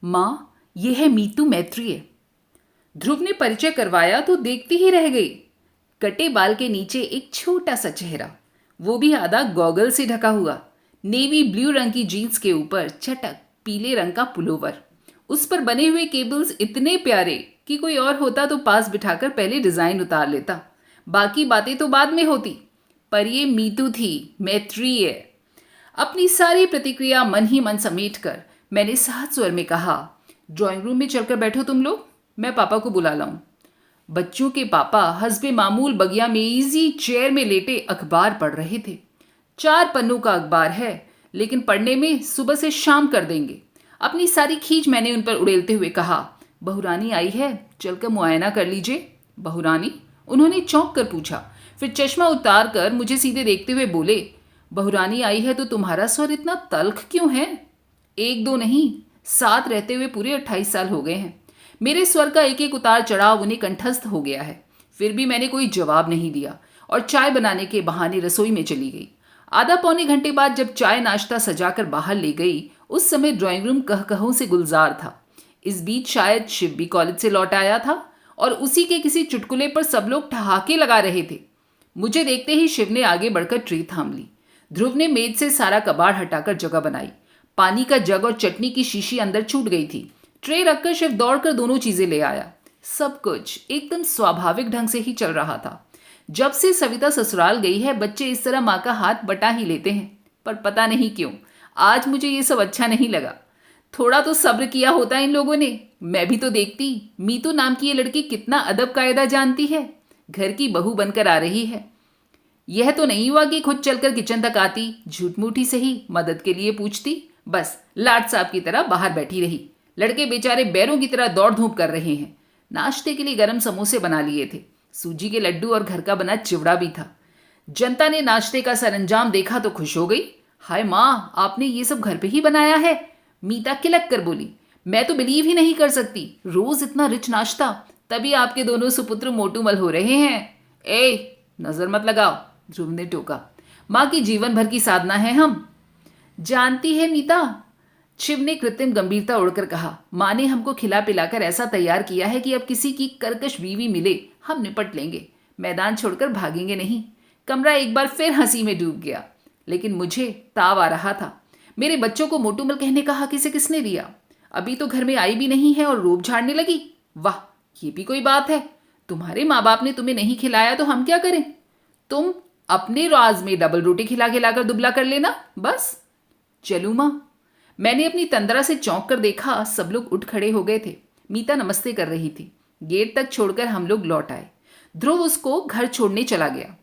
माँ, ये है मीतू मैत्रेय। ध्रुव ने परिचय करवाया तो देखती ही रह गई। कटे बाल के नीचे एक छोटा सा चेहरा, वो भी आधा गॉगल से ढका हुआ। नेवी ब्लू रंग की जीन्स के ऊपर चटक पीले रंग का पुलोवर। उस पर बने हुए केबल्स इतने प्यारे कि कोई और होता तो पास बिठाकर पहले डिजाइन उतार लेता, बाकी बातें तो बाद में होती। पर ये मीतू थी, मैत्रेय। अपनी सारी प्रतिक्रिया मन ही मन समेटकर मैंने सात स्वर में कहा, ड्राइंग रूम में चलकर बैठो तुम लोग, मैं पापा को बुला लाऊं। बच्चों के पापा हस्बे मामूल बगिया में इजी चेयर में लेटे अखबार पढ़ रहे थे। 4 पन्नों का अखबार है, लेकिन पढ़ने में सुबह से शाम कर देंगे। अपनी सारी खींच मैंने उन पर उड़ेलते हुए कहा, बहुरानी आई है, चलकर मुआयना कर लीजिए। बहुरानी? उन्होंने चौंक कर पूछा, फिर चश्मा उतार कर मुझे सीधे देखते हुए बोले, बहुरानी आई है तो तुम्हारा स्वर इतना तल्ख क्यों है? 1-2 नहीं, 7 रहते हुए पूरे 28 साल हो गए हैं। मेरे स्वर का एक एक उतार चढ़ाव उन्हें कंठस्थ हो गया है। फिर भी मैंने कोई जवाब नहीं दिया और चाय बनाने के बहाने रसोई में चली गई। आधा पौने घंटे बाद जब चाय नाश्ता सजाकर बाहर ले गई, उस समय ड्राइंग रूम कहकहों से गुलजार था। इस बीच शायद शिव भी कॉलेज से लौट आया था और उसी के किसी चुटकुले पर सब लोग ठहाके लगा रहे थे। मुझे देखते ही शिव ने आगे बढ़कर ट्रे थाम ली। ध्रुव ने मेज से सारा कबाड़ हटाकर जगह बनाई। पानी का जग और चटनी की शीशी अंदर छूट गई थी। ट्रे रखकर शिव दौड़कर दोनों चीजें ले आया। सब कुछ एकदम स्वाभाविक ढंग से ही चल रहा था। जब से सविता ससुराल गई है, बच्चे इस तरह माँ का हाथ बटा ही लेते हैं, पर पता नहीं क्यों आज मुझे ये सब अच्छा नहीं लगा। थोड़ा तो सब्र किया होता इन लोगों ने। मैं भी तो देखती, मीतू नाम की ये लड़की कितना अदब कायदा जानती है, घर की बहू बनकर आ रही है। यह तो नहीं हुआ कि खुद चलकर किचन तक आती, झूठ मूठी से ही मदद के लिए पूछती, बस लाट साहब की तरह बाहर बैठी रही। लड़के बेचारे बैरों की तरह दौड़ धूप कर रहे हैं। नाश्ते के लिए गरम समोसे बना लिए थे, सूजी के लड्डू और घर का बना चिवड़ा भी था। जनता ने नाश्ते का सरंजाम देखा तो खुश हो गई। हाय माँ, आपने ये सब घर पे ही बनाया है? मीता किलक कर बोली। मैं तो बिलीव ही नहीं कर सकती, रोज इतना रिच नाश्ता, तभी आपके दोनों सुपुत्र मोटूमल हो रहे हैं। ए, नजर मत लगाओ, ध्रुव ने टोका। माँ की जीवन भर की साधना है हम। जानती है मीता, शिव ने कृत्रिम गंभीरता उड़कर कहा, माँ ने हमको खिला पिलाकर ऐसा तैयार किया है कि अब किसी की कर्कश बीवी मिले हम निपट लेंगे, मैदान छोड़कर भागेंगे नहीं। कमरा एक बार फिर हंसी में डूब गया, लेकिन मुझे ताव आ रहा था। मेरे बच्चों को मोटूमल कहने का हक इसे किसने दिया? अभी तो घर में आई भी नहीं है और रोब झाड़ने लगी। वाह, ये भी कोई बात है? तुम्हारे माँ बाप ने तुम्हें नहीं खिलाया तो हम क्या करें? तुम अपने राज में डबल रोटी खिला खिलाकर दुबला कर लेना बस। चलू माँ? मैंने अपनी तंद्रा से चौंक कर देखा, सब लोग उठ खड़े हो गए थे। मीता नमस्ते कर रही थी। गेट तक छोड़कर हम लोग लौट आए। ध्रुव उसको घर छोड़ने चला गया।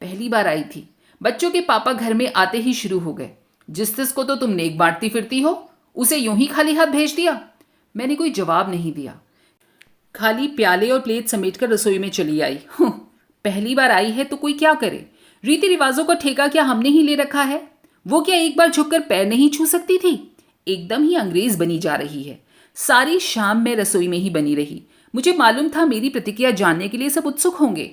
पहली बार आई थी। बच्चों के पापा घर में आते ही शुरू हो गए, जिस तिस को तो तुम नेक बांटती फिरती हो, उसे यूं ही खाली हाथ भेज दिया। मैंने कोई जवाब नहीं दिया, खाली प्याले और प्लेट समेटकर रसोई में चली आई। पहली बार आई है तो कोई क्या करे? रीति रिवाजों का ठेका क्या हमने ही ले रखा है? वो क्या एक बार झुककर पैर नहीं छू सकती थी? एकदम ही अंग्रेज बनी जा रही है। सारी शाम मैं रसोई में ही बनी रही। मुझे मालूम था मेरी प्रतिक्रिया जानने के लिए सब उत्सुक होंगे,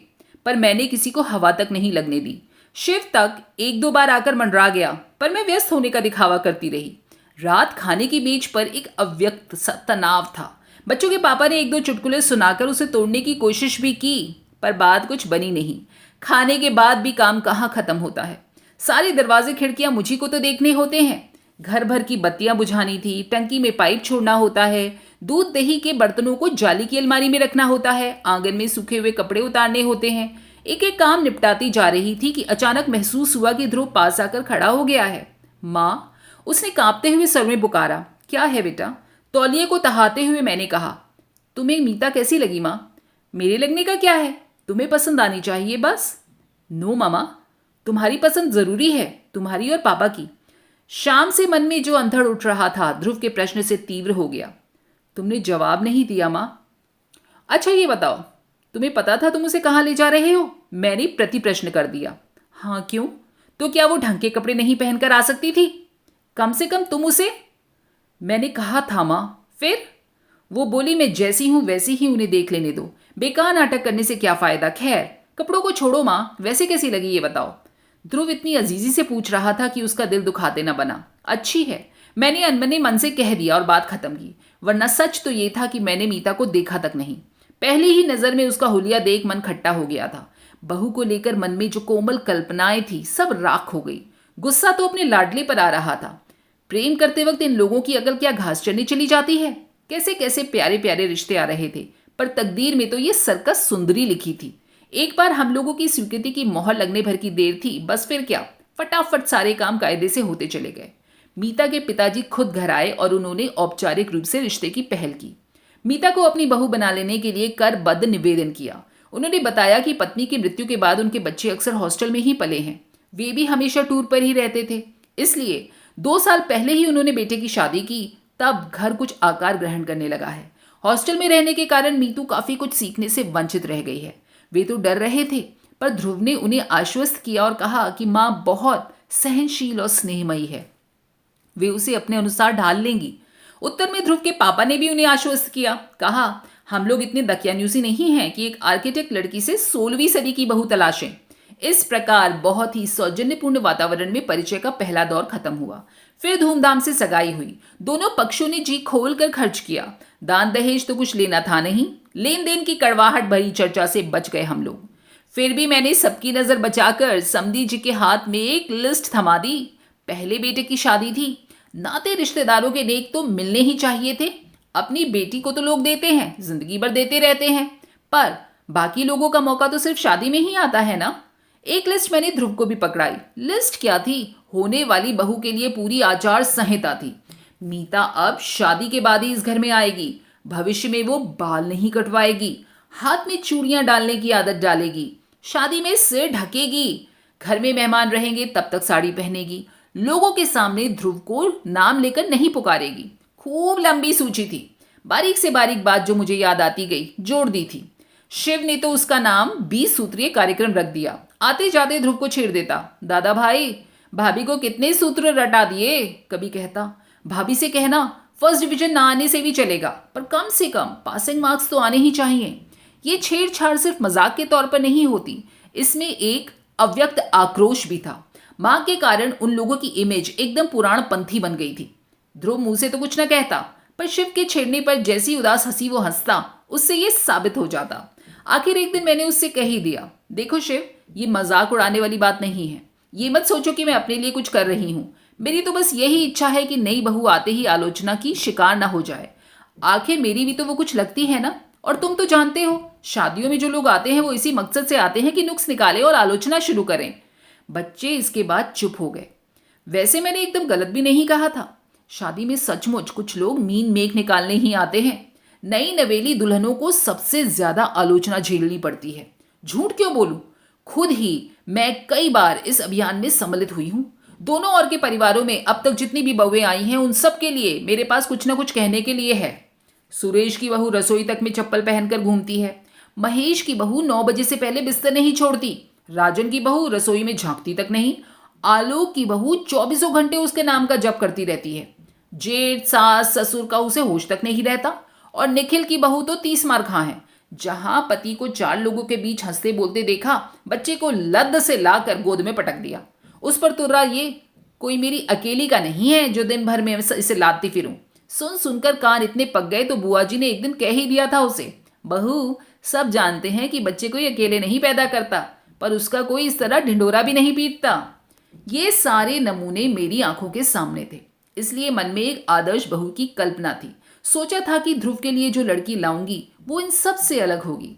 पर मैंने किसी को हवा तक नहीं लगने दी। शिव तक 1-2 बार आकर मंडरा गया, पर मैं व्यस्त होने का दिखावा करती रही। रात खाने की मेज पर एक अव्यक्त सा तनाव था। बच्चों के पापा ने 1-2 चुटकुले सुनाकर उसे तोड़ने की कोशिश भी की, पर बात कुछ बनी नहीं। खाने के बाद भी काम कहाँ खत्म होता है? सारे दरवाजे खिड़कियां मुझी को तो देखने होते हैं। घर भर की बत्तियां बुझानी थी, टंकी में पाइप छोड़ना होता है, दूध दही के बर्तनों को जाली की अलमारी में रखना होता है, आंगन में सूखे हुए कपड़े उतारने होते हैं। एक एक काम निपटाती जा रही थी कि अचानक महसूस हुआ कि ध्रुव पास आकर खड़ा हो गया है। माँ, उसने कांपते हुए सर में पुकारा। क्या है बेटा? तौलिए को तहाते हुए मैंने कहा। तुम्हें मीता कैसी लगी माँ? मेरे लगने का क्या है, तुम्हें पसंद आनी चाहिए बस। नो मामा, तुम्हारी पसंद जरूरी है, तुम्हारी और पापा की। शाम से मन में जो अंधड़ उठ रहा था ध्रुव के प्रश्न से तीव्र हो गया। तुमने जवाब नहीं दिया माँ। अच्छा ये बताओ, तुम्हें पता था तुम उसे कहाँ ले जा रहे हो? मैंने प्रति प्रश्न कर दिया। हाँ क्यों? तो क्या वो ढंग के कपड़े नहीं पहनकर आ सकती थी? कम से कम तुम उसे। मैंने कहा था माँ। फिर? वो बोली मैं जैसी हूं वैसी ही उन्हें देख लेने दो, बेकार नाटक करने से क्या फायदा। खैर कपड़ों को छोड़ो माँ, वैसे कैसी लगी ये बताओ। ध्रुव इतनी अजीजी से पूछ रहा था कि उसका दिल दुखाते न बना। अच्छी है, मैंने अनबने मन से कह दिया और बात खत्म की, वरना सच तो ये था कि मैंने मीता को देखा तक नहीं। पहली ही नजर में उसका हुलिया देख मन खट्टा हो गया था। बहू को लेकर मन में जो कोमल कल्पनाएं थी सब राख हो गई। गुस्सा तो अपने लाडले पर आ रहा था। प्रेम करते वक्त इन लोगों की अकल क्या घास चरने चली जाती है। कैसे कैसे प्यारे प्यारे रिश्ते आ रहे थे, पर तकदीर में तो ये सर्कस सुंदरी लिखी थी। एक बार हम लोगों की स्वीकृति की मोहर लगने भर की देर थी, बस फिर क्या, फटाफट सारे काम कायदे से होते चले गए। मीता के पिताजी खुद घर आए और उन्होंने औपचारिक रूप से रिश्ते की पहल की। मीता को अपनी बहू बना लेने के लिए करबद्ध निवेदन किया। उन्होंने बताया कि पत्नी की मृत्यु के बाद उनके बच्चे अक्सर हॉस्टल में ही पले हैं। वे भी हमेशा टूर पर ही रहते थे, इसलिए 2 साल पहले ही उन्होंने बेटे की शादी की। तब घर कुछ आकार ग्रहण करने लगा है। हॉस्टल में रहने के कारण मीतू काफी कुछ सीखने से वंचित रह गई है। वे तो डर रहे थे, पर ध्रुव ने उन्हें आश्वस्त किया और कहा कि माँ बहुत सहनशील और स्नेहमयी है, वे उसे अपने अनुसार ढाल लेंगी। उत्तर में ध्रुव के पापा ने भी उन्हें आश्वस्त किया। कहा, हम लोग इतने दकियान्यूसी नहीं हैं कि एक आर्किटेक्ट लड़की से 16वीं सदी की बहू तलाशें। इस प्रकार बहुत ही सौजन्यपूर्ण वातावरण में परिचय का पहला दौर खत्म हुआ। फिर धूमधाम से सगाई हुई। दोनों पक्षों ने जी खोल कर खर्च किया। दान दहेज तो कुछ लेना था नहीं। लेन देन की कड़वाहट भरी चर्चा से बच गए हम लोग। फिर भी मैंने सबकी नजर बचाकर समधी जी के हाथ में एक लिस्ट थमा दी। पहले बेटे की शादी थी। नाते रिश्तेदारों के नेक तो मिलने ही चाहिए थे। अपनी बेटी को तो लोग देते हैं, जिंदगी भर देते रहते हैं, पर बाकी लोगों का मौका तो सिर्फ शादी में ही आता है ना। एक लिस्ट मैंने ध्रुव को भी पकड़ाई। लिस्ट क्या थी? होने वाली बहू के लिए पूरी आचार संहिता थी। मीता अब शादी के बाद ही इस घर में आएगी। भविष्य में वो बाल नहीं कटवाएगी, हाथ में चूड़ियां डालने की आदत डालेगी, शादी में सिर ढकेगी, घर में मेहमान रहेंगे तब तक साड़ी पहनेगी, लोगों के सामने ध्रुव को नाम लेकर नहीं पुकारेगी। खूब लंबी सूची थी। बारीक से बारीक बात जो मुझे याद आती गई जोड़ दी थी। शिव ने तो उसका नाम 20 सूत्रीय कार्यक्रम रख दिया। आते जाते ध्रुव को छेड़ देता, दादा भाई भाभी को कितने सूत्र रटा दिए। कभी कहता, भाभी से कहना फर्स्ट डिवीजन ना आने से भी चलेगा, पर कम से कम पासिंग मार्क्स तो आने ही चाहिए। ये छेड़छाड़ सिर्फ मजाक के तौर पर नहीं होती, इसमें एक अव्यक्त आक्रोश भी था। मां के कारण उन लोगों की इमेज एकदम पुराणपंथी बन गई थी। ध्रुव मुंह से तो कुछ न कहता, पर शिव के छेड़ने पर जैसी उदास हंसी वो हंसता, उससे ये साबित हो जाता। आखिर एक दिन मैंने उससे कह ही दिया, देखो शिव, ये मजाक उड़ाने वाली बात नहीं है। ये मत सोचो कि मैं अपने लिए कुछ कर रही हूं। मेरी तो बस यही इच्छा है कि नई बहू आते ही आलोचना की शिकार ना हो जाए। आखिर मेरी भी तो वो कुछ लगती है ना। और तुम तो जानते हो, शादियों में जो लोग आते हैं वो इसी मकसद से आते हैं कि नुक्स निकाले और आलोचना शुरू करें। बच्चे इसके बाद चुप हो गए। वैसे मैंने एकदम गलत भी नहीं कहा था। शादी में सचमुच कुछ लोग मीन मेख निकालने ही आते हैं। नई नवेली दुल्हनों को सबसे ज्यादा आलोचना झेलनी पड़ती है। झूठ क्यों बोलूं, खुद ही मैं कई बार इस अभियान में सम्मिलित हुई हूं। दोनों और के परिवारों में अब तक जितनी भी बहुएं आई हैं, उन सब के लिए मेरे पास कुछ ना कुछ कहने के लिए है। सुरेश की बहू रसोई तक में चप्पल पहनकर घूमती है। महेश की बहू 9 बजे से पहले बिस्तर नहीं छोड़ती। राजन की बहू रसोई में झांकती तक नहीं। आलोक की बहू 24 घंटे उसके नाम का जप करती रहती है। जेठ सास ससुर का उसे होश तक नहीं रहता। और निखिल की बहू तो 30 मार खा है। जहां पति को 4 लोगों के बीच हंसते बोलते देखा, बच्चे को लद से लाकर गोद में पटक दिया। उस पर तुर्रा ये कोई मेरी अकेली का नहीं है जो दिन भर में इसे लादती फिरूं। सुन सुनकर कान इतने पक गए तो बुआ जी ने एक दिन कह ही दिया था उसे, बहू सब जानते हैं कि बच्चे कोई अकेले नहीं पैदा करता, पर उसका कोई इस तरह ढिंडोरा भी नहीं पीटता। ये सारे नमूने मेरी आंखों के सामने थे, इसलिए मन में एक आदर्श बहू की कल्पना थी। सोचा था कि ध्रुव के लिए जो लड़की लाऊंगी वो इन सब से अलग होगी,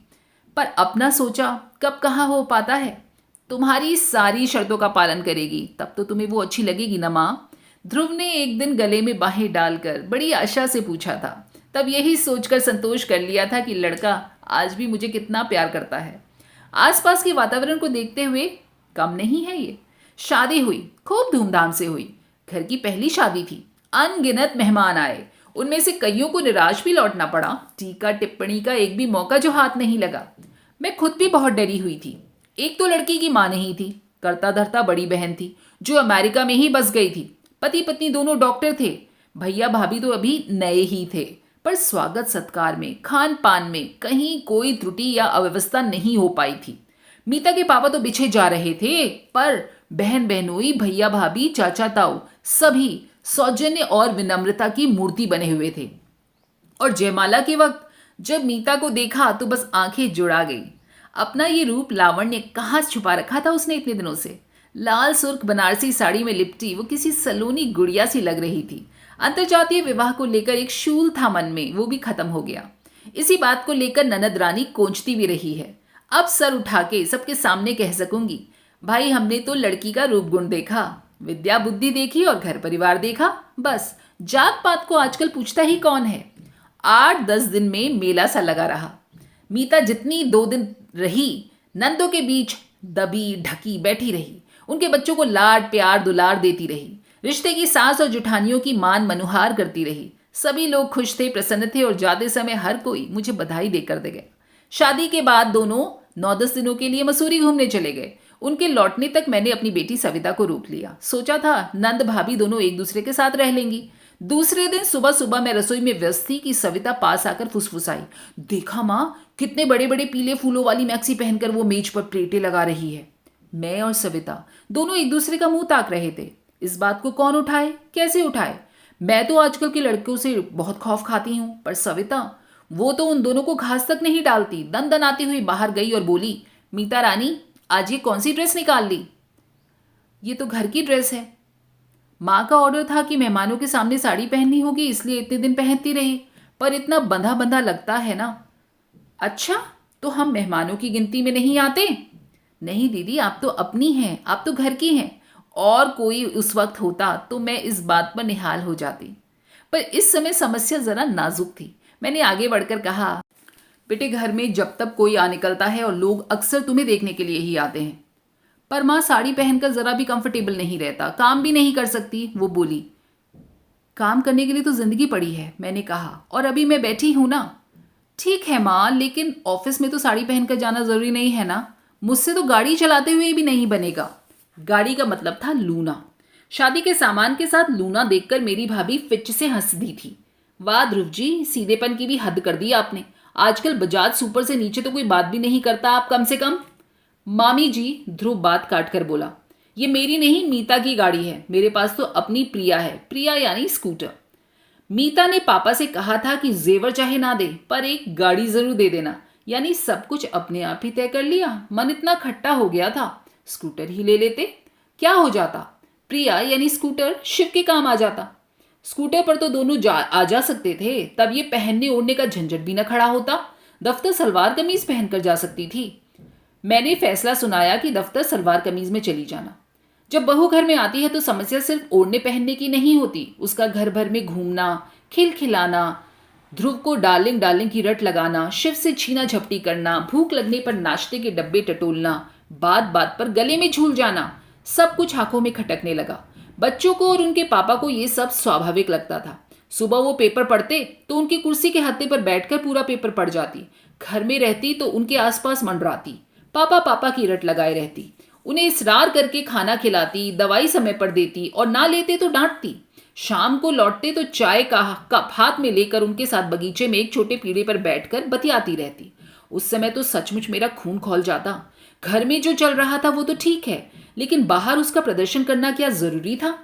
पर अपना सोचा कब कहाँ हो पाता है। तुम्हारी सारी शर्तों का पालन करेगी तब तो तुम्हें वो अच्छी लगेगी ना माँ। ध्रुव ने एक दिन गले में बाहें डालकर बड़ी आशा से पूछा था। तब यही सोचकर संतोष कर लिया था कि लड़का आज भी मुझे कितना प्यार करता है। आसपास के वातावरण को देखते हुए कम नहीं है ये। शादी हुई, खूब धूमधाम से हुई। घर की पहली शादी थी। अनगिनत मेहमान आए, उनमें से कईयों को निराश भी लौटना पड़ा। टीका टिप्पणी का एक भी मौका जो हाथ नहीं लगा। मैं खुद भी बहुत डरी हुई थी। एक तो लड़की की मां नहीं थी, करता धरता बड़ी बहन थी जो अमेरिका में ही बस गई थी। पति पत्नी दोनों डॉक्टर थे। भैया भाभी तो अभी नए ही थे, पर स्वागत सत्कार में, खान पान में कहीं कोई त्रुटि या अव्यवस्था नहीं हो पाई थी। मीता के पापा तो बिछे जा रहे थे, पर बहन बहनोई, भैया भाभी, चाचा ताऊ सभी सौजन्य और विनम्रता की मूर्ति बने हुए थे। और जयमाला के वक्त जब मीता को देखा तो बस आंखें जुड़ा गई। अपना ये रूप लावण्य कहाँ छुपा रखा था उसने इतने दिनों से। लाल सुर्ख बनारसी साड़ी में लिपटी वो किसी सलोनी गुड़िया सी लग रही थी। अंतर्जातीय विवाह को लेकर एक शूल था मन में, वो भी खत्म हो गया। इसी बात को लेकर ननद रानी कोंचती भी रही है। अब सर उठा के सबके सामने कह सकूंगी, भाई हमने तो लड़की का रूप गुण देखा, विद्या बुद्धि देखी और घर परिवार देखा, बस जात पात को आजकल पूछता ही कौन है। 8-10 दिन में मेला सा लगा रहा। मीता जितनी 2 दिन रही नंदों के बीच दबी ढकी बैठी रही, उनके बच्चों को लाड प्यार दुलार देती रही, रिश्ते की सास और जुठानियों की मान मनुहार करती रही। सभी लोग खुश थे, प्रसन्न थे और जाते समय हर कोई मुझे बधाई देकर दे गया। शादी के बाद दोनों 9-10 दिनों के लिए मसूरी घूमने चले गए। उनके लौटने तक मैंने अपनी बेटी सविता को रोक लिया। सोचा था नंद भाभी दोनों एक दूसरे के साथ रह लेंगी। दूसरे दिन सुबह सुबह मैं रसोई में व्यस्त थी कि सविता पास आकर फुसफुसाई, देखा माँ, कितने बड़े बड़े पीले फूलों वाली मैक्सी पहनकर वो मेज पर प्लेटें लगा रही है। मैं और सविता दोनों एक दूसरे का मुंह ताक रहे थे। इस बात को कौन उठाए, कैसे उठाए? मैं तो आजकल के लड़कों से बहुत खौफ खाती हूँ, पर सविता, वो तो उन दोनों को घास तक नहीं डालती। दन दन आती हुई बाहर गई और बोली, मीता रानी, आज ये कौन सी ड्रेस निकाल ली? ये तो घर की ड्रेस है। माँ का ऑर्डर था कि मेहमानों के सामने साड़ी पहननी होगी, इसलिए इतने दिन पहनती रही, पर इतना बंधा बंधा लगता है ना। अच्छा, तो हम मेहमानों की गिनती में नहीं आते? नहीं दीदी, आप तो अपनी हैं, आप तो घर की हैं। और कोई उस वक्त होता तो मैं इस बात पर निहाल हो जाती, पर इस समय समस्या जरा नाजुक थी। मैंने आगे बढ़कर कहा, बेटे, घर में जब तक कोई आ निकलता है और लोग अक्सर तुम्हें देखने के लिए ही आते हैं। पर माँ, साड़ी पहनकर जरा भी कंफर्टेबल नहीं रहता, काम भी नहीं कर सकती। वो बोली, काम करने के लिए तो जिंदगी पड़ी है, मैंने कहा, और अभी मैं बैठी हूं ना। ठीक है माँ, लेकिन ऑफिस में तो साड़ी पहनकर जाना जरूरी नहीं है ना। मुझसे तो गाड़ी चलाते हुए भी नहीं बनेगा। गाड़ी का मतलब था लूना। शादी के सामान के साथ लूना देखकर मेरी भाभी फिच से हंस दी थी। वाह ध्रुव जी, सीधेपन की भी हद कर दी आपने। आजकल बजाज सुपर से नीचे तो कोई बात भी नहीं करता आप, कम से कम। मामी जी, ध्रुव बात काट कर बोला, ये मेरी नहीं, मीता की गाड़ी है। मेरे पास तो अपनी प्रिया है, प्रिया यानी स्कूटर। मीता ने पापा से कहा था कि जेवर चाहे ना दे, पर एक गाड़ी जरूर दे देना। यानी सब कुछ अपने आप ही तय कर लिया। मन इतना खट्टा हो गया था, स्कूटर ही ले लेते, क्या हो जाता? प्रिया यानी स्कूटर शिव के काम आ जाता। स्कूटर पर तो दोनों आ जा सकते थे, तब ये पहनने ओढ़ने का झंझट भी न खड़ा होता। दफ्तर सलवार कमीज पहनकर जा सकती थी। मैंने फैसला सुनाया कि दफ्तर सलवार कमीज में चली जाना। जब बहू घर में आती है तो समस्या सिर्फ ओढ़ने पहनने की नहीं होती, उसका घर भर में घूमना, खिलखिलाना, ध्रुव को डार्लिंग डार्लिंग की रट लगाना, शिव से छीना झपटी करना, भूख लगने पर नाश्ते के डब्बे टटोलना, बात बात पर गले में झूल जाना, सब कुछ आंखों में खटकने लगा। बच्चों को और उनके पापा को ये सब स्वाभाविक लगता था। सुबह वो पेपर पढ़ते तो उनकी कुर्सी के हत्थे पर बैठकर पूरा पेपर पढ़ जाती। घर में रहती तो उनके आसपास मंडराती, पापा पापा की रट लगाए रहती। उन्हें इसरार करके खाना खिलाती, दवाई समय पर देती और ना लेते तो डांटती। शाम को लौटते तो चाय का कप हाथ में लेकर उनके साथ बगीचे में एक छोटे पीढ़े पर बैठकर बतियाती रहती। उस समय तो सचमुच मेरा खून खौल जाता। घर में जो चल रहा था वो तो ठीक है, लेकिन बाहर उसका प्रदर्शन करना क्या जरूरी था?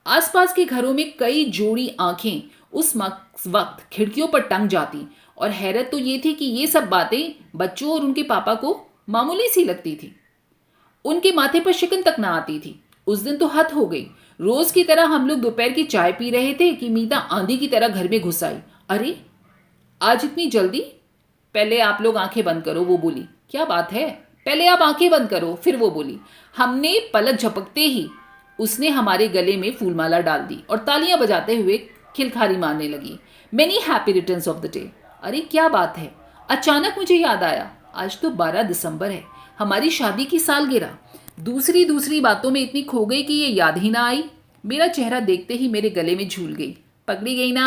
आसपास के घरों में कई जोड़ी आंखें उस वक्त खिड़कियों पर टंग जाती, और हैरत तो ये थी कि ये सब बातें बच्चों और उनके पापा को मामूली सी लगती थी। उनके माथे पर शिकन तक ना आती थी। उस दिन तो हद हो गई। रोज की तरह हम लोग दोपहर की चाय पी रहे थे कि मीता आंधी की तरह घर में घुस आई। अरे, आज इतनी जल्दी? पहले आप लोग आंखें बंद करो, वो बोली। क्या बात है? पहले आप आंखें बंद करो, फिर वो बोली। हमने पलक झपकते ही उसने हमारे गले में फूलमाला डाल दी और तालियां बजाते हुए खिलखारी मारने लगी। Many happy returns of the day. अरे क्या बात है, अचानक मुझे याद आया, आज तो 12 दिसंबर है, हमारी शादी की सालगिरह। दूसरी बातों में इतनी खो गई कि ये याद ही ना आई। मेरा चेहरा देखते ही मेरे गले में झूल गई। पकड़ी गई ना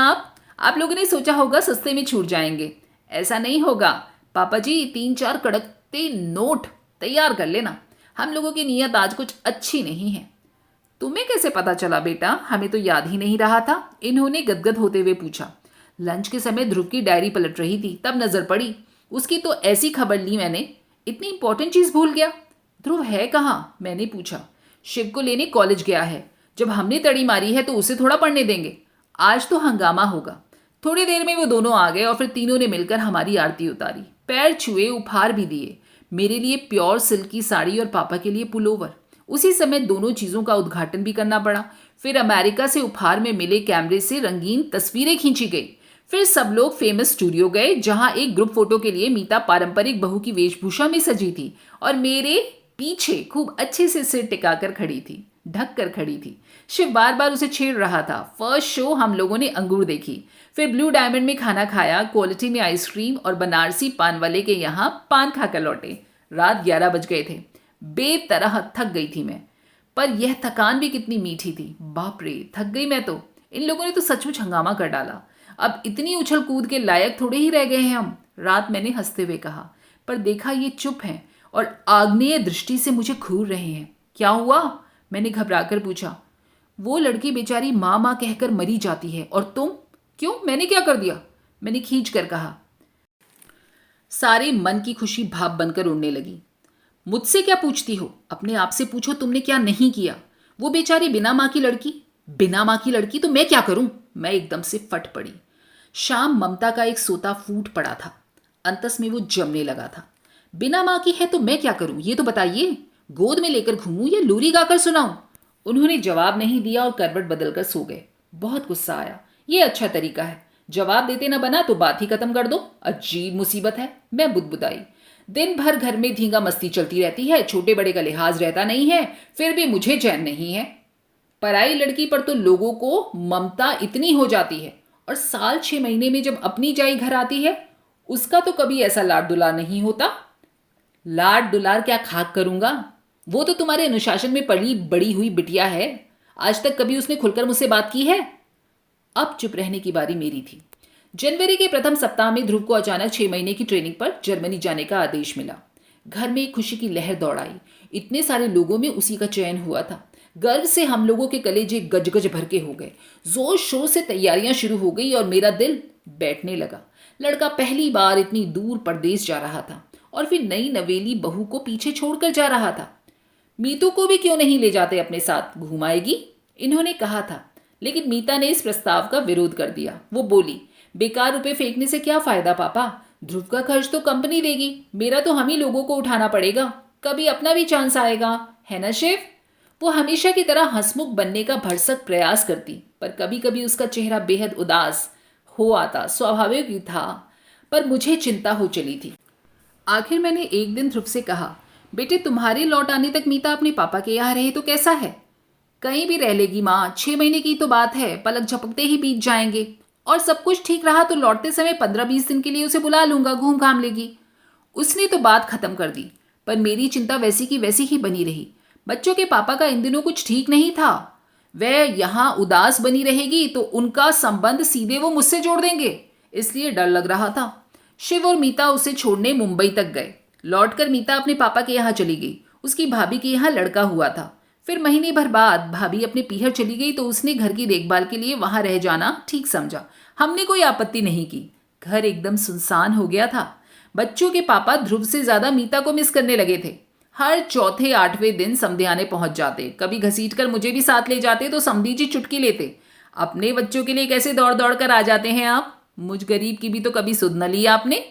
आप लोगों ने सोचा होगा सस्ते में छूट जाएंगे। ऐसा नहीं होगा पापा जी, 3-4 कड़कते नोट तैयार कर लेना। हम लोगों की नीयत आज कुछ अच्छी नहीं है। तुम्हें कैसे पता चला बेटा? हमें तो याद ही नहीं रहा था, इन्होंने गदगद होते हुए पूछा। लंच के समय ध्रुव की डायरी पलट रही थी, तब नजर पड़ी। उसकी तो ऐसी खबर ली मैंने, इतनी इंपॉर्टेंट चीज भूल गया। ध्रुव है कहाँ? मैंने पूछा। शिव को लेने कॉलेज गया है। जब हमने तड़ी मारी है तो उसे थोड़ा पड़ने देंगे। आज तो हंगामा होगा। थोड़ी देर में वो दोनों आ गए और फिर तीनों ने मिलकर हमारी आरती उतारी, पैर छुए, उपहार भी दिए। मेरे लिए प्योर सिल्क की साड़ी और पापा के लिए पुलोवर। उसी समय दोनों चीज़ों का उद्घाटन भी करना पड़ा। फिर अमेरिका से उपहार में मिले कैमरे से रंगीन तस्वीरें खींची गई। फिर सब लोग फेमस स्टूडियो गए, जहां एक ग्रुप फोटो के लिए मीता पारंपरिक बहू की वेशभूषा में सजी थी और मेरे पीछे खूब अच्छे से सिर टिकाकर खड़ी थी, ढक कर खड़ी थी। शिव बार बार उसे छेड़ रहा था। फर्स्ट शो हम लोगों ने अंगूर देखी, फिर ब्लू डायमंड में खाना खाया, क्वालिटी में आइसक्रीम और बनारसी पान वाले के यहाँ पान खाकर लौटे। रात 11 बज गए थे। बेतरह थक गई थी मैं, पर यह थकान भी कितनी मीठी थी। बाप रे, थक गई मैं तो। इन लोगों ने तो सचमुच हंगामा कर डाला। अब इतनी उछल कूद के लायक थोड़े ही रह गए हैं हम, रात मैंने हंसते हुए कहा। पर देखा ये चुप हैं और आग्नेय दृष्टि से मुझे घूर रहे हैं। क्या हुआ? मैंने घबराकर पूछा। वो लड़की बेचारी माँ माँ कहकर मरी जाती है और तुम? क्यों, मैंने क्या कर दिया? मैंने खींच कर कहा। सारे मन की खुशी भाप बनकर उड़ने लगी। मुझसे क्या पूछती हो? अपने आप से पूछो, तुमने क्या नहीं किया? वो बेचारी बिना माँ की लड़की। बिना माँ की लड़की तो मैं क्या करूं? मैं एकदम से फट पड़ी। शाम ममता का एक सोता फूट पड़ा था। अंतस में वो जमने लगा था। बिना माँ की है तो मैं क्या करूं, ये तो बताइए। गोद में लेकर घूमूं या लोरी गाकर सुनाऊं? उन्होंने जवाब नहीं दिया और करवट बदलकर सो गए। बहुत गुस्सा आया। ये अच्छा तरीका है, जवाब देते न बना तो बात ही खत्म कर दो। अजीब मुसीबत है, मैं बुदबुदाई। दिन भर घर में धींगा मस्ती चलती रहती है, छोटे बड़े का लिहाज रहता नहीं है, फिर भी मुझे चैन नहीं है। पराई लड़की पर तो लोगों को ममता इतनी हो जाती है, और साल 6 महीने में जब अपनी जाई घर आती है, उसका तो कभी ऐसा लाड दुलार नहीं होता। लाड दुलार क्या खाक करूंगा? वो तो तुम्हारे अनुशासन में पली बड़ी हुई बिटिया है। आज तक कभी उसने खुलकर मुझसे बात की है? अब चुप रहने की बारी मेरी थी। जनवरी के प्रथम सप्ताह में ध्रुव को अचानक 6 महीने की ट्रेनिंग पर जर्मनी जाने का आदेश मिला। घर में एक खुशी की लहर दौड़ आई। इतने सारे लोगों में उसी का चयन हुआ था। गर्व से हम लोगों के कलेजे गजगज भर के हो गए। जोर शोर से तैयारियां शुरू हो गई और मेरा दिल बैठने लगा। लड़का पहली बार इतनी दूर परदेश जा रहा था और फिर नई नवेली बहू को पीछे छोड़कर जा रहा था। मीतू को भी क्यों नहीं ले जाते अपने साथ, घुमाएगी, इन्होंने कहा था। लेकिन मीता ने इस प्रस्ताव का विरोध कर दिया। वो बोली, बेकार रुपए फेंकने से क्या फायदा पापा, ध्रुव का खर्च तो कंपनी देगी, मेरा तो हम ही लोगों को उठाना पड़ेगा। कभी अपना भी चांस आएगा, है ना शिव? वो हमेशा की तरह हंसमुख बनने का भरसक प्रयास करती, पर कभी कभी उसका चेहरा बेहद उदास हो आता, स्वाभाविक ही था। पर मुझे चिंता हो चली थी। आखिर मैंने एक दिन ध्रुव से कहा, बेटे तुम्हारे लौट आने तक मीता अपने पापा के यहाँ रहे तो कैसा है? कहीं भी रह लेगी माँ, 6 महीने की तो बात है, पलक झपकते ही बीत जाएंगे। और सब कुछ ठीक रहा तो लौटते समय 15-20 दिन के लिए उसे बुला लूंगा, घूम घाम लेगी। उसने तो बात खत्म कर दी, पर मेरी चिंता वैसी की वैसी ही बनी रही। बच्चों के पापा का इन दिनों कुछ ठीक नहीं था। वह यहाँ उदास बनी रहेगी तो उनका संबंध सीधे वो मुझसे जोड़ देंगे, इसलिए डर लग रहा था। शिव और मीता उसे छोड़ने मुंबई तक गए। लौटकर मीता अपने पापा के यहाँ चली गई। उसकी भाभी के यहाँ लड़का हुआ था। फिर महीने भर बाद भाभी अपने पीहर चली गई तो उसने घर की देखभाल के लिए वहां रह जाना ठीक समझा। हमने कोई आपत्ति नहीं की। घर एकदम सुनसान हो गया था। बच्चों के पापा ध्रुव से ज्यादा मीता को मिस करने लगे थे। हर चौथे 8वें दिन समधियाने पहुंच जाते, कभी घसीट कर मुझे भी साथ ले जाते तो समधी जी चुटकी लेते। अपने बच्चों के लिए कैसे दौड़ दौड़ कर आ जाते हैं आप, मुझ गरीब की भी तो कभी सुध न ली आपने।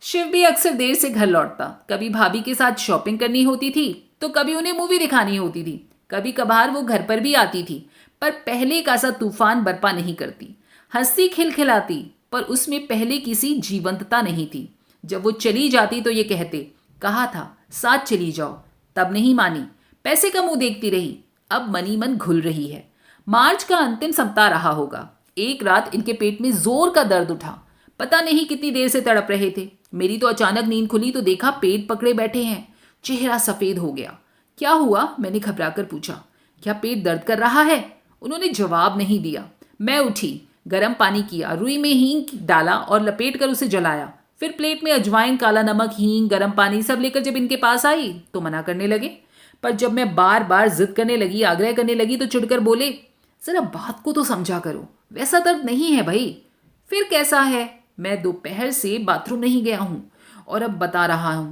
शिव भी अक्सर देर से घर लौटता। कभी भाभी के साथ शॉपिंग करनी होती थी तो कभी उन्हें मूवी दिखानी होती थी। कभी कभार वो घर पर भी आती थी, पर पहले का सा तूफान बरपा नहीं करती। हंसती खिलखिलाती, पर उसमें पहले किसी जीवंतता नहीं थी। जब वो चली जाती तो ये कहते, कहा था साथ चली जाओ, तब नहीं मानी, पैसे का मुंह देखती रही। अब मनी मन घुल रही है। मार्च का अंतिम सप्ताह रहा होगा। एक रात इनके पेट में जोर का दर्द उठा। पता नहीं कितनी देर से तड़प रहे थे। मेरी तो अचानक नींद खुली तो देखा पेट पकड़े बैठे हैं। चेहरा सफेद हो गया। क्या हुआ, मैंने घबराकर पूछा। क्या पेट दर्द कर रहा है? उन्होंने जवाब नहीं दिया। मैं उठी, गर्म पानी किया, रुई में हींग डाला और लपेट कर उसे जलाया। फिर प्लेट में अजवाइन, काला नमक, हींग, गर्म पानी सब लेकर जब इनके पास आई तो मना करने लगे। पर जब मैं बार बार जिद करने लगी, आग्रह करने लगी तो चिढ़कर बोले, जरा बात को तो समझा करो, वैसा दर्द नहीं है भाई। फिर कैसा है? मैं दोपहर से बाथरूम नहीं गया हूं और अब बता रहा हूं।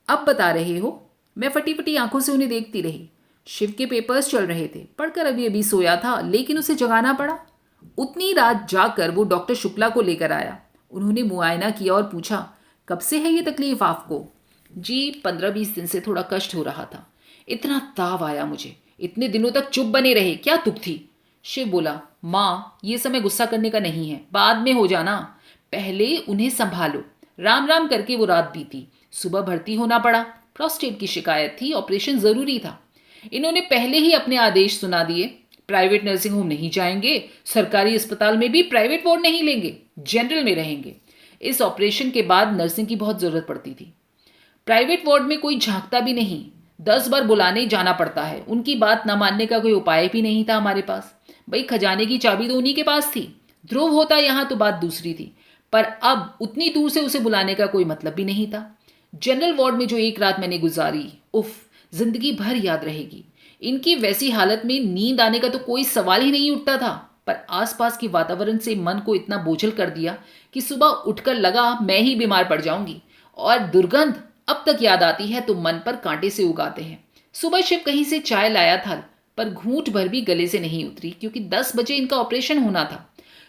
अब बता रहे हो? मैं फटी फटी आंखों से उन्हें देखती रही। शिव के पेपर्स चल रहे थे, पढ़कर अभी अभी सोया था, लेकिन उसे जगाना पड़ा। उतनी रात जाकर वो डॉक्टर शुक्ला को लेकर आया। उन्होंने मुआयना किया और पूछा, कब से है ये तकलीफ आपको? जी 15-20 दिन से थोड़ा कष्ट हो रहा था। इतना ताव आया मुझे, इतने दिनों तक चुप बने रहे, क्या तुक थी? शिव बोला, माँ ये समय गुस्सा करने का नहीं है, बाद में हो जाना, पहले उन्हें संभालो। राम राम करके वो रात बीती। सुबह भर्ती होना पड़ा। प्रोस्टेट की शिकायत थी, ऑपरेशन जरूरी था। इन्होंने पहले ही अपने आदेश सुना दिए, प्राइवेट नर्सिंग होम नहीं जाएंगे, सरकारी अस्पताल में भी प्राइवेट वार्ड नहीं लेंगे, जनरल में रहेंगे। इस ऑपरेशन के बाद नर्सिंग की बहुत जरूरत पड़ती थी। प्राइवेट वार्ड में कोई झांकता भी नहीं, 10 बार बुलाने जाना पड़ता है। उनकी बात न मानने का कोई उपाय भी नहीं था हमारे पास। भाई खजाने की चाबी तो उन्हीं के पास थी। ध्रुव होता यहाँ तो बात दूसरी थी, पर अब उतनी दूर से उसे बुलाने का कोई मतलब भी नहीं था। जनरल वार्ड में जो एक रात मैंने गुजारी, उफ, जिंदगी भर याद रहेगी। इनकी वैसी हालत में नींद आने का तो कोई सवाल ही नहीं उठता था, पर आसपास के वातावरण से मन को इतना बोझल कर दिया कि सुबह उठकर लगा मैं ही बीमार पड़ जाऊंगी। और दुर्गंध अब तक याद आती है तो मन पर कांटे से उगाते हैं। सुबह शिव कहीं से चाय लाया था, पर घूंट भर भी गले से नहीं उतरी, क्योंकि 10 बजे इनका ऑपरेशन होना था।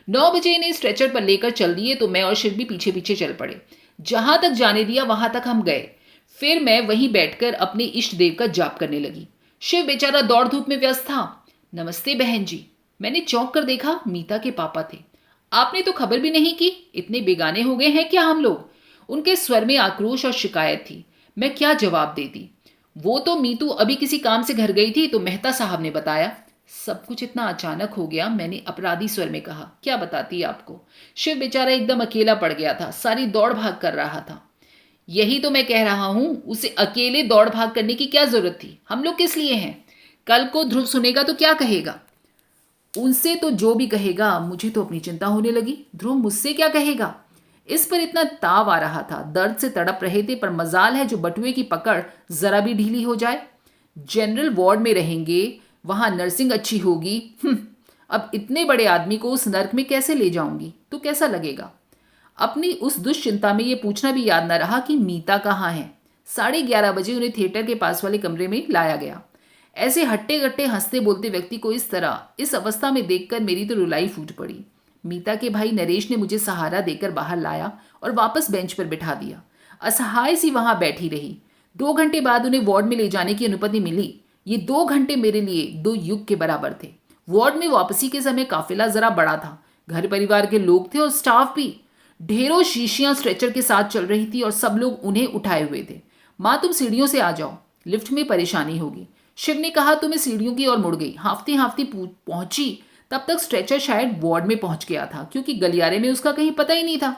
9 बजे इन्हें स्ट्रेचर पर लेकर चल दिए तो मैं और शिव भी पीछे पीछे चल पड़े। जहां तक जाने दिया वहां तक हम गए। फिर मैं वहीं बैठकर अपने इष्ट देव का जाप करने लगी। शिव बेचारा दौड़ धूप में व्यस्त था। नमस्ते बहन जी। मैंने चौंक कर देखा, मीता के पापा थे। आपने तो खबर भी नहीं की, इतने बेगाने हो गए हैं क्या हम लोग? उनके स्वर में आक्रोश और शिकायत थी। मैं क्या जवाब देती? वो तो मीतू अभी किसी काम से घर गई थी तो मेहता साहब ने बताया। सब कुछ इतना अचानक हो गया, मैंने अपराधी स्वर में कहा। क्या बताती आपको? शिव बेचारा एकदम अकेला पड़ गया था, सारी दौड़ भाग कर रहा था। यही तो मैं कह रहा हूं, उसे अकेले दौड़ भाग करने की क्या जरूरत थी? हम लोग किस लिए हैं? कल को ध्रुव सुनेगा तो क्या कहेगा? उनसे तो जो भी कहेगा, मुझे तो अपनी चिंता होने लगी। ध्रुव मुझसे क्या कहेगा? इस पर इतना ताव आ रहा था, दर्द से तड़प रहे थे, पर मजाल है जो बटुए की पकड़ जरा भी ढीली हो जाए। जनरल वार्ड में रहेंगे, वहां नर्सिंग अच्छी होगी। अब इतने बड़े आदमी को उस नर्क में कैसे ले जाऊंगी तो कैसा लगेगा? अपनी उस दुश्चिंता में ये पूछना भी याद न रहा कि मीता कहाँ है। 11:30 बजे उन्हें थिएटर के पास वाले कमरे में लाया गया। ऐसे हट्टे गट्टे हंसते बोलते व्यक्ति को इस तरह, इस अवस्था में देखकर मेरी तो रुलाई फूट पड़ी। मीता के भाई नरेश ने मुझे सहारा देकर बाहर लाया और वापस बेंच पर बिठा दिया। असहाय सी वहां बैठी रही। 2 घंटे बाद उन्हें वार्ड में ले जाने की अनुमति मिली। ये 2 घंटे मेरे लिए 2 युग के बराबर थे। वार्ड में वापसी के समय काफिला जरा बड़ा था। घर परिवार के लोग थे और स्टाफ भी। ढेरों शीशियां स्ट्रेचर के साथ चल रही थी और सब लोग उन्हें उठाए हुए थे। माँ तुम सीढ़ियों से आ जाओ, लिफ्ट में परेशानी होगी। शिव ने कहा तो मैं सीढ़ियों की ओर मुड़ गई। हाफती हाफती पहुंची। तब तक स्ट्रेचर शायद वार्ड में पहुंच गया था, क्योंकि गलियारे में उसका कहीं पता ही नहीं था।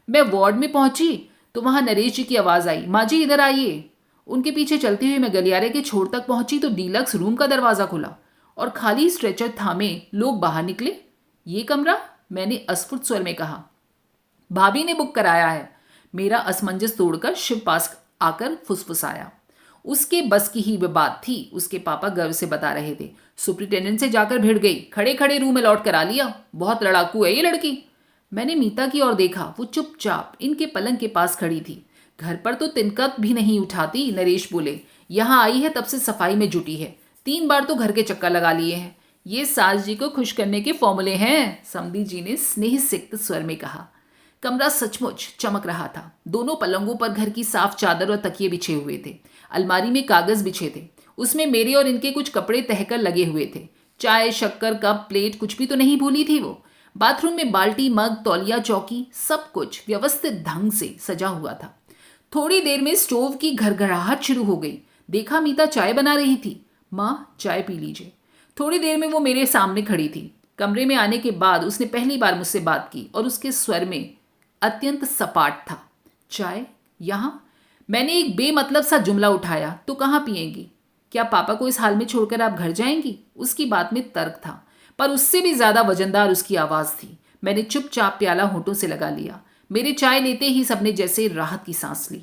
मैं वार्ड में पहुंची तो वहां नरेश जी की आवाज आई, माँ जी इधर आइए। उनके पीछे चलते हुए मैं गलियारे के छोर तक पहुंची तो डीलक्स रूम का दरवाजा खुला और खाली स्ट्रेचर थामे लोग बाहर निकले। ये कमरा? मैंने अस्फुट स्वर में कहा। भाभी ने बुक कराया है। मेरा असमंजस तोड़कर शिव पास आकर फुसफुसाया। उसके बस की ही वह बात थी। उसके पापा गर्व से बता रहे थे, सुपरिटेंडेंट से जाकर भिड़ गई, खड़े खड़े रूम अलॉट करा लिया, बहुत लड़ाकू है ये लड़की। मैंने मीता की ओर देखा। वो चुपचाप इनके पलंग के पास खड़ी थी। घर पर तो तिनकत भी नहीं उठाती। नरेश बोले, यहाँ आई है तब से सफाई में जुटी है, 3 बार तो घर के चक्कर लगा लिए हैं। ये सास जी को खुश करने के फॉर्मूले हैं, समधी जी ने स्नेह सिक्त स्वर में कहा। कमरा सचमुच चमक रहा था। दोनों पलंगों पर घर की साफ चादर और तकिए बिछे हुए थे। अलमारी में कागज बिछे थे, उसमें मेरे और इनके कुछ कपड़े तहकर लगे हुए थे। चाय, शक्कर, कप, प्लेट कुछ भी तो नहीं भूली थी वो। बाथरूम में बाल्टी, मग, तौलिया, चौकी, सब कुछ व्यवस्थित ढंग से सजा हुआ था। थोड़ी देर में स्टोव की घरघराहट शुरू हो गई। देखा मीता चाय बना रही थी। माँ चाय पी लीजिए। थोड़ी देर में वो मेरे सामने खड़ी थी। कमरे में आने के बाद उसने पहली बार मुझसे बात की और उसके स्वर में अत्यंत सपाट था। चाय यहाँ? मैंने एक बेमतलब सा जुमला उठाया। तो कहाँ पिएंगी? क्या पापा को इस हाल में छोड़कर आप घर जाएंगी? उसकी बात में तर्क था, पर उससे भी ज्यादा वजनदार उसकी आवाज थी। मैंने चुपचाप प्याला होठों से लगा लिया। मेरे चाय लेते ही सबने जैसे राहत की सांस ली,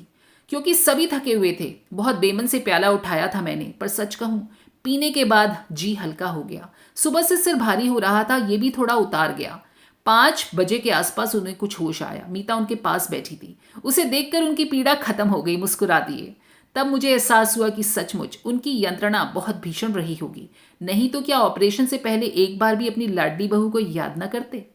क्योंकि सभी थके हुए थे। बहुत बेमन से प्याला उठाया था मैंने, पर सच कहूं पीने के बाद जी हल्का हो गया। सुबह से सिर भारी हो रहा था, ये भी थोड़ा उतार गया। 5 बजे के आसपास उन्हें कुछ होश आया। मीता उनके पास बैठी थी। उसे देखकर उनकी पीड़ा खत्म हो गई। मुस्कुरा दिए। तब मुझे एहसास हुआ कि सचमुच उनकी यंत्रणा बहुत भीषण रही होगी। नहीं तो क्या ऑपरेशन से पहले एक बार भी अपनी लाडली बहू को याद न करते।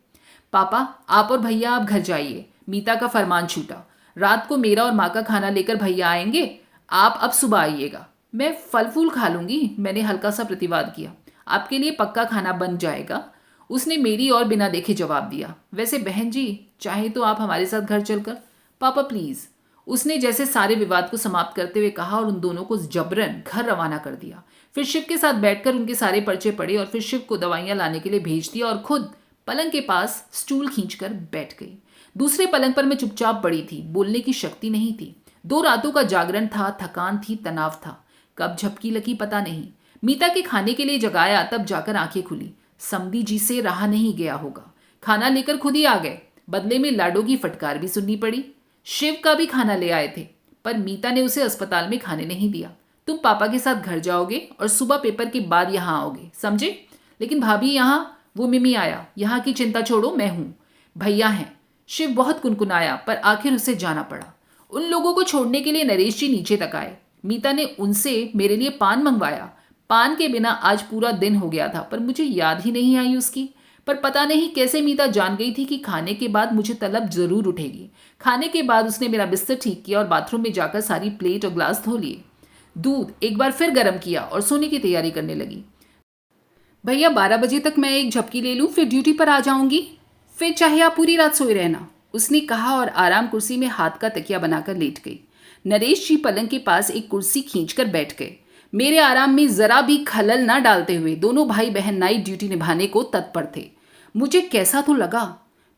पापा, आप और भैया आप घर जाइए, मीता का फरमान छूटा। रात को मेरा और माँ का खाना लेकर भैया आएंगे, आप अब सुबह आइएगा। मैं फल फूल खा लूंगी, मैंने हल्का सा प्रतिवाद किया। आपके लिए पक्का खाना बन जाएगा, उसने मेरी और बिना देखे जवाब दिया। वैसे बहन जी, चाहे तो आप हमारे साथ घर चलकर। पापा प्लीज, उसने जैसे सारे विवाद को समाप्त करते हुए कहा और उन दोनों को जबरन घर रवाना कर दिया। फिर शिव के साथ बैठकर उनके सारे पर्चे पढ़े और फिर शिव को दवाइयां लाने के लिए भेज दिया और खुद पलंग के पास स्टूल खींचकर बैठ गई। दूसरे पलंग पर मैं चुपचाप पड़ी थी, बोलने की शक्ति नहीं थी। 2 रातों का जागरण था, थकान थी, तनाव था। कब झपकी लगी पता नहीं। मीता के खाने के लिए जगाया, तब जाकर आंखें खुली। समधी जी से रहा नहीं गया होगा, खाना लेकर खुद ही आ गए। बदले में लाडो की फटकार भी सुननी पड़ी। शिव का भी खाना ले आए थे, पर मीता ने उसे अस्पताल में खाने नहीं दिया। तुम पापा के साथ घर जाओगे और सुबह पेपर के बाद यहाँ आओगे, समझे? लेकिन भाभी यहाँ, वो मिमी आया, यहाँ की चिंता छोड़ो, मैं हूँ, भैया हैं। शिव बहुत कुनकुनाया, पर आखिर उसे जाना पड़ा। उन लोगों को छोड़ने के लिए नरेश जी नीचे तक आए। मीता ने उनसे मेरे लिए पान मंगवाया। पान के बिना आज पूरा दिन हो गया था, पर मुझे याद ही नहीं आई उसकी। पर पता नहीं कैसे मीता जान गई थी कि खाने के बाद मुझे तलब जरूर उठेगी। खाने के बाद उसने मेरा बिस्तर ठीक किया और बाथरूम में जाकर सारी प्लेट और ग्लास धो लिए। दूध एक बार फिर गर्म किया और सोने की तैयारी करने लगी। भैया 12 बजे तक मैं एक झपकी ले लूँ, फिर ड्यूटी पर आ जाऊंगी, फिर चाहे आप पूरी रात सोए रहना, उसने कहा और आराम कुर्सी में हाथ का तकिया बनाकर लेट गई। नरेश जी पलंग के पास एक कुर्सी खींचकर बैठ गए। मेरे आराम में जरा भी खलल ना डालते हुए दोनों भाई बहन नाइट ड्यूटी निभाने को तत्पर थे। मुझे कैसा तो लगा।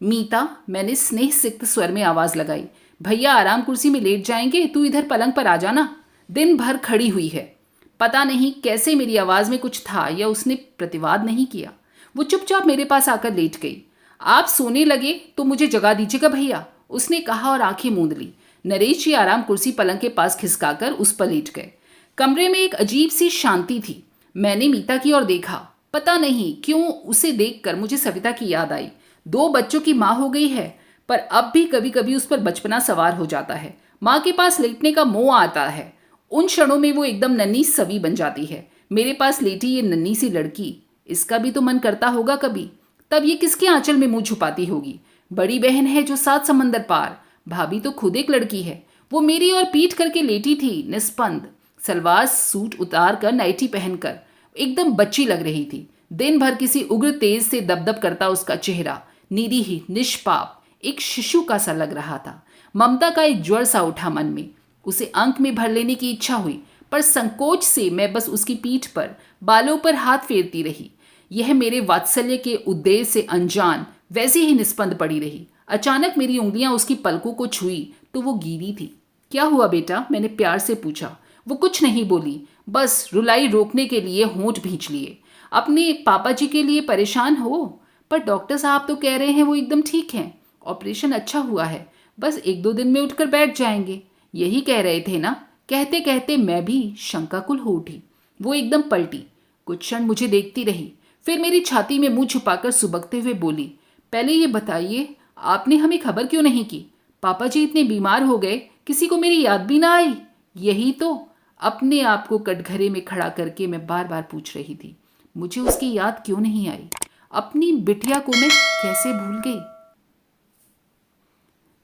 मीता, मैंने स्नेह सिक्त स्वर में आवाज लगाई, भैया आराम कुर्सी में लेट जाएंगे, तू इधर पलंग पर आ जाना। दिन भर खड़ी हुई है। पता नहीं कैसे मेरी आवाज में कुछ था या उसने प्रतिवाद नहीं किया। वो चुपचाप मेरे पास आकर लेट गई। आप सोने लगे तो मुझे जगा दीजिएगा भैया, उसने कहा और आंखें मूंद ली। नरेश जी आराम कुर्सी पलंग के पास खिसकाकर उस पर लेट गए। कमरे में एक अजीब सी शांति थी। मैंने मीता की ओर देखा। पता नहीं क्यों उसे देखकर मुझे सविता की याद आई। 2 बच्चों की माँ हो गई है, पर अब भी कभी कभी उस पर बचपना सवार हो जाता है। माँ के पास लेटने का मोह आता है। उन क्षणों में वो एकदम नन्ही सवी बन जाती है। मेरे पास लेटी ये नन्ही सी लड़की, इसका भी तो मन करता होगा कभी। तब ये किसके आंचल में मुंह छुपाती होगी? बड़ी बहन है जो 7 समंदर पार, भाभी तो खुद एक लड़की है। वो मेरी ओर पीठ करके लेटी थी, निस्पंद, सलवार सूट उतार कर, नाइटी पहनकर, एकदम बच्ची लग रही थी। दिन भर किसी उग्र तेज से दबदब करता उसका चेहरा निरीह, निष्पाप, एक शिशु का सा लग रहा था। ममता का एक ज्वर सा उठा मन में। उसे अंक में भर लेने की इच्छा हुई, पर संकोच से मैं बस उसकी पीठ पर, बालों पर हाथ फेरती रही। यह मेरे वात्सल्य के उद्देश्य से अनजान वैसे ही निस्पंद पड़ी रही। अचानक मेरी उंगलियां उसकी पलकों को छुई तो वो गीली थी। क्या हुआ बेटा? मैंने प्यार से पूछा। वो कुछ नहीं बोली, बस रुलाई रोकने के लिए होंठ भींच लिए। अपने पापा जी के लिए परेशान हो? पर डॉक्टर साहब तो कह रहे हैं वो एकदम ठीक हैं, ऑपरेशन अच्छा हुआ है, बस 1-2 दिन में उठकर बैठ जाएंगे, यही कह रहे थे ना? कहते कहते मैं भी शंकाकुल हो उठी। वो एकदम पलटी, कुछ क्षण मुझे देखती रही, फिर मेरी छाती में मुंह छुपाकर सुबकते हुए बोली, पहले ये बताइए आपने हमें खबर क्यों नहीं की? पापा जी इतने बीमार हो गए, किसी को मेरी याद भी ना आई? यही तो अपने आप को कटघरे में खड़ा करके मैं बार बार पूछ रही थी। मुझे उसकी याद क्यों नहीं आई? अपनी बिटिया को मैं कैसे भूल गई?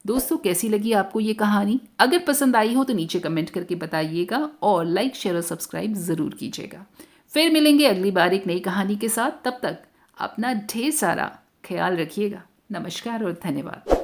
दोस्तों, कैसी लगी आपको ये कहानी? अगर पसंद आई हो तो नीचे कमेंट करके बताइएगा और लाइक, शेयर और सब्सक्राइब ज़रूर कीजिएगा। फिर मिलेंगे अगली बार एक नई कहानी के साथ। तब तक अपना ढेर सारा ख्याल रखिएगा। नमस्कार और धन्यवाद।